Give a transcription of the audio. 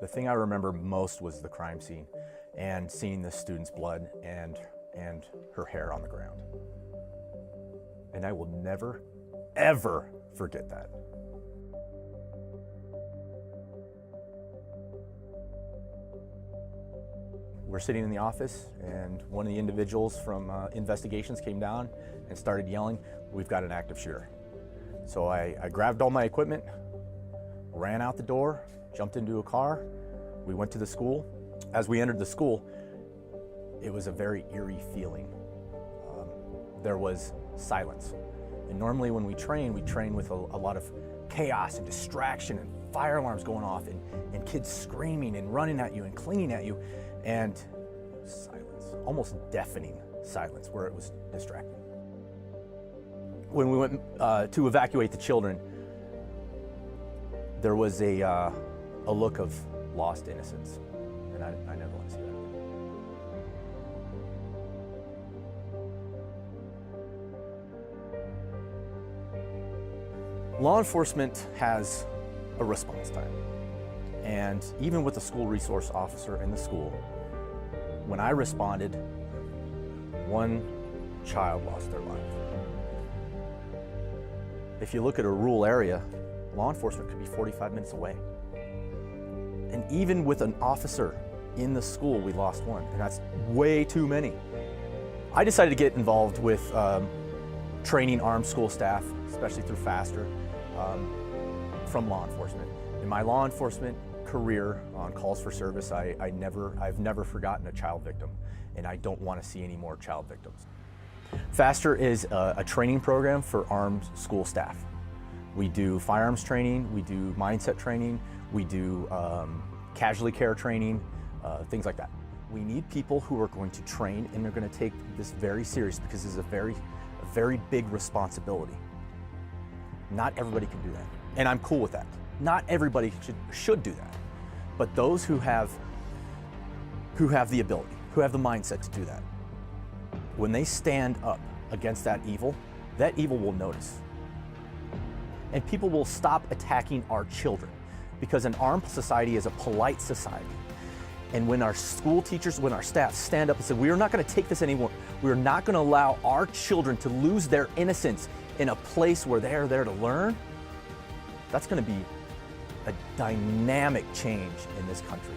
The thing I remember most was the crime scene and seeing the student's blood and her hair on the ground. And I will never, ever forget that. We're sitting in the office and one of the individuals from investigations came down and started yelling, "We've got an active shooter." So I grabbed all my equipment, ran out the door, jumped into a car. We went to the school. As we entered the school, it was a very eerie feeling. There was silence. And normally when we train with a lot of chaos and distraction and fire alarms going off and kids screaming and running at you and clinging at you, and silence, almost deafening silence where it was distracting. When we went to evacuate the children, there was a look of lost innocence, and I never want to see that. Law enforcement has a response time, and even with the school resource officer in the school, when I responded, one child lost their life. If you look at a rural area, law enforcement could be 45 minutes away. And even with an officer in the school, we lost one, and that's way too many. I decided to get involved with training armed school staff, especially through FASTER, from law enforcement. In my law enforcement career on calls for service, I've never forgotten a child victim, and I don't want to see any more child victims. FASTER is a training program for armed school staff. We do firearms training, we do mindset training, we do casualty care training, things like that. We need people who are going to train and they're going to take this very serious because this is a very big responsibility. Not everybody can do that, and I'm cool with that. Not everybody should do that, but those who have the ability, who have the mindset to do that, when they stand up against that evil will notice. And people will stop attacking our children because an armed society is a polite society. And when our school teachers, when our staff stand up and say, we are not going to take this anymore, we are not going to allow our children to lose their innocence in a place where they are there to learn, that's going to be a dynamic change in this country.